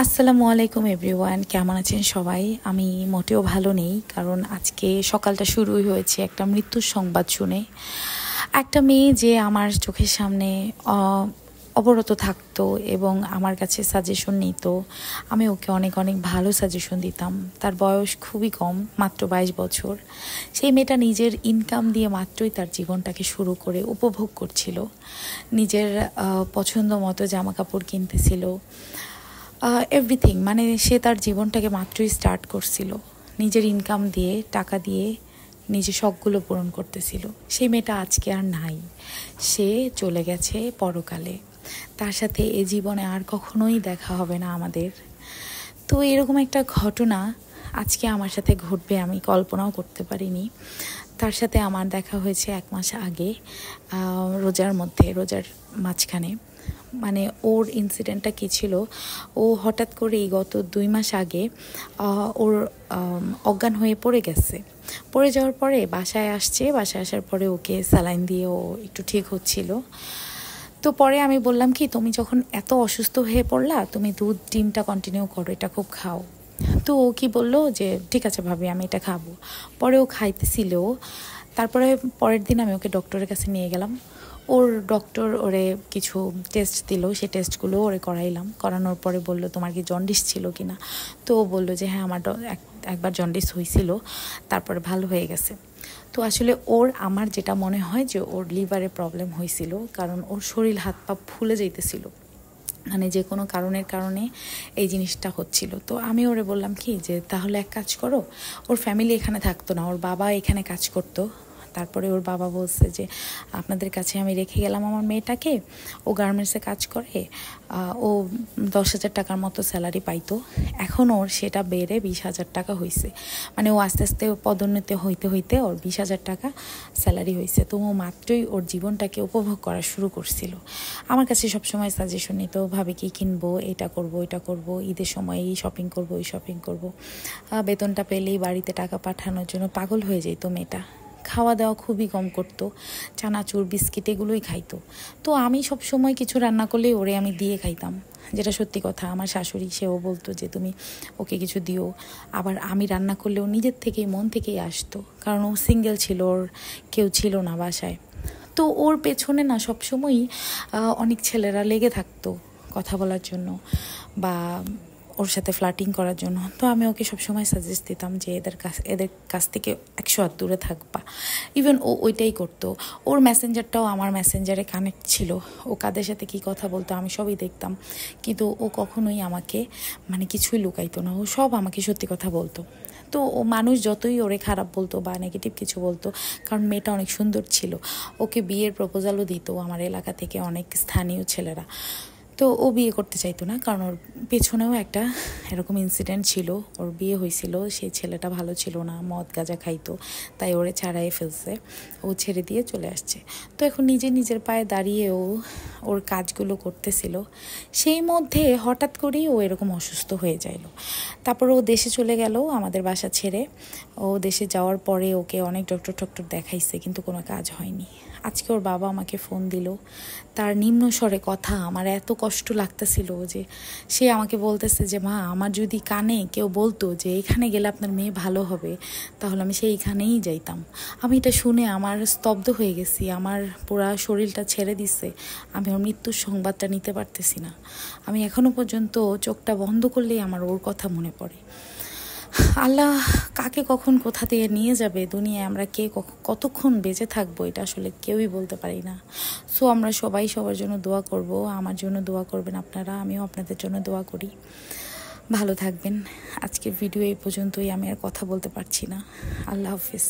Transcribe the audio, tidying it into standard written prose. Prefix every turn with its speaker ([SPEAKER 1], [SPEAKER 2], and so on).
[SPEAKER 1] আসসালামু আলাইকুম এভরিওয়ান, কেমন আছেন সবাই? আমি মোটেও ভালো নেই, কারণ আজকে সকালটা শুরুই হয়েছে একটা মৃত্যুর সংবাদ শুনে। একটা মেয়ে যে আমার চোখের সামনে অবরত থাকতো এবং আমার কাছে সাজেশন নিত। আমি ওকে অনেক অনেক ভালো সাজেশন দিতাম। তার বয়স খুবই কম, মাত্র 22 বছর। সেই মেয়েটা নিজের ইনকাম দিয়ে মাত্রই তার জীবনটাকে শুরু করে উপভোগ করছিল। নিজের পছন্দ মতো জামা কাপড় কিনতেছিল, এভরিথিং। মানে সে তার জীবনটাকে মাত্রই স্টার্ট করছিল, নিজের ইনকাম দিয়ে, টাকা দিয়ে নিজের শখগুলো পূরণ করতেছিল। সেই মেয়েটা আজকে আর নাই, সে চলে গেছে পরকালে। তার সাথে এ জীবনে আর কখনোই দেখা হবে না আমাদের। তো এরকম একটা ঘটনা আজকে আমার সাথে ঘটবে আমি কল্পনাও করতে পারিনি। তার সাথে আমার দেখা হয়েছে 1 মাস আগে, রোজার মাঝখানে। মানে ওর ইনসিডেন্টটা কী ছিল, ও হঠাৎ করেই গত 2 মাস আগে ওর অজ্ঞান হয়ে পড়ে গেছে। পড়ে যাওয়ার পরে বাসায় আসার পরে ওকে স্যালাইন দিয়ে ও একটু ঠিক হচ্ছিল। তো পরে আমি বললাম কি, তুমি যখন এত অসুস্থ হয়ে পড়লা, তুমি দুধ ডিমটা কন্টিনিউ করো, এটা খুব খাও। তো ও কি বললো যে ঠিক আছে ভাবি, আমি এটা খাবো। পরে ও খাইতেছিল। তারপরে পরের দিন আমি ওকে ডক্টরের কাছে নিয়ে গেলাম। ওর ডক্টর ওরে কিছু টেস্ট দিল, সেই টেস্টগুলো ওরে করানোর পরে বললো তোমার কি জন্ডিস ছিল কি না। তো ও বললো যে হ্যাঁ, আমার একবার জন্ডিস হয়েছিল, তারপরে ভালো হয়ে গেছে। তো আসলে আমার যেটা মনে হয় যে ওর লিভারে প্রবলেম হয়েছিল, কারণ ওর শরীর হাত পা ফুলে যাইতেছিল, মানে যে কোনো কারণে এই জিনিসটা হচ্ছিল। তো আমি ওরে বললাম কি যে তাহলে এক কাজ করো, ওর ফ্যামিলি এখানে থাকতো না, ওর বাবা এখানে কাজ করতো। তারপরে ওর বাবা বলছে যে আপনাদের কাছে আমি রেখে গেলাম আমার মেয়েটাকে, ও গার্মেন্টসে কাজ করে, ও 10,000 টাকার মতো স্যালারি পাইতো। এখন ওর সেটা বেড়ে 20,000 টাকা হয়েছে। মানে ও আস্তে আস্তে পদোন্নতি হইতে ওর 20,000 টাকা স্যালারি হয়েছে। তো ও মাত্রই ওর জীবনটাকে উপভোগ করা শুরু করছিল। আমার কাছে সবসময় সাজেশন নিত, ভাবে কি কিনবো, এটা করব ওইটা করব, ঈদের সময় এই শপিং করব ওই শপিং করব। বেতনটা পেলেই বাড়িতে টাকা পাঠানোর জন্য পাগল হয়ে যেত মেয়েটা। খাওয়া দাওয়া খুবই কম করতো, চানাচুর বিস্কিট এগুলোই খাইতো। তো আমি সব সময় কিছু রান্না করলেই ওরে আমি দিয়ে খাইতাম, যেটা সত্যি কথা। আমার শাশুড়ি সেও বলতো যে তুমি ওকে কিছু দিও। আবার আমি রান্না করলেও নিজের থেকেই মন থেকেই আসতো, কারণ ও সিঙ্গেল ছিল, ওর কেউ ছিল না বাসায়। তো ওর পেছনে না সবসময়ই অনেক ছেলেরা লেগে থাকতো কথা বলার জন্য বা ওর সাথে ফ্লার্টিং করার জন্য। তো আমি ওকে সবসময় সাজেস্ট দিতাম যে এদের কাছ থেকে 100 হাত দূরে থাকবা। ইভেন ও ওইটাই করতো। ওর মেসেঞ্জারটাও আমার মেসেঞ্জারে কানেক্ট ছিল, ও কাদের সাথে কী কথা বলতো আমি সবই দেখতাম। কিন্তু ও কখনোই আমাকে মানে কিছুই লুকাইতো না, ও সব আমাকে সত্যি কথা বলতো। তো ও মানুষ যতই ওরে খারাপ বলতো বা নেগেটিভ কিছু বলতো, কারণ মেয়েটা অনেক সুন্দর ছিল, ওকে বিয়ের প্রপোজালও দিত আমার এলাকা থেকে অনেক স্থানীয় ছেলেরা। তো ও বিয়ে করতে চাইতো না, কারণ ওর পেছনেও একটা এরকম ইনসিডেন্ট ছিল। ওর বিয়ে হয়েছিল, সেই ছেলেটা ভালো ছিল না, মদ গাঁজা খাইতো, তাই ওরে ছাড়াই ফেলছে, ও ছেড়ে দিয়ে চলে আসছে। তো এখন নিজের পায়ে দাঁড়িয়ে ও ওর কাজগুলো করতেছিল। সেই মধ্যে হঠাৎ করেই ও এরকম অসুস্থ হয়ে যাইল। তারপর ও দেশে চলে গেল আমাদের বাসা ছেড়ে। ও দেশে যাওয়ার পরে ওকে অনেক ডক্টর দেখাইছে, কিন্তু কোনো কাজ হয়নি। আজকে ওর বাবা আমাকে ফোন দিল, তার নিম্ন স্বরে কথা, আমার এত কষ্ট লাগতেছিল যে সে আমাকে বলতেছে যে মা, আমার যদি কানে কেউ বলতো যে এখানে গেলে আপনার মেয়ে ভালো হবে, তাহলে আমি সেইখানেই যাইতাম। আমি এটা শুনে আমার স্তব্ধ হয়ে গেছি, আমার পুরা শরীরটা ছেড়ে দিছে। আমি ওর মৃত্যুর সংবাদটা নিতে পারতেছি না। আমি এখনো পর্যন্ত চোখটা বন্ধ করলেই আমার ওর কথা মনে পড়ে। আল্লাহ কাকে কখন কোথা থেকে নিয়ে যাবে, দুনিয়ায় আমরা কে কতক্ষণ বেঁচে থাকবো, এটা আসলে কেউই বলতে পারি না। সো আমরা সবাই সবার জন্য দোয়া করব, আমার জন্য দোয়া করবেন আপনারা, আমিও আপনাদের জন্য দোয়া করি। ভালো থাকবেন। আজকের ভিডিও এই পর্যন্তই, আমি আর কথা বলতে পারছি না। আল্লাহ হাফিজ।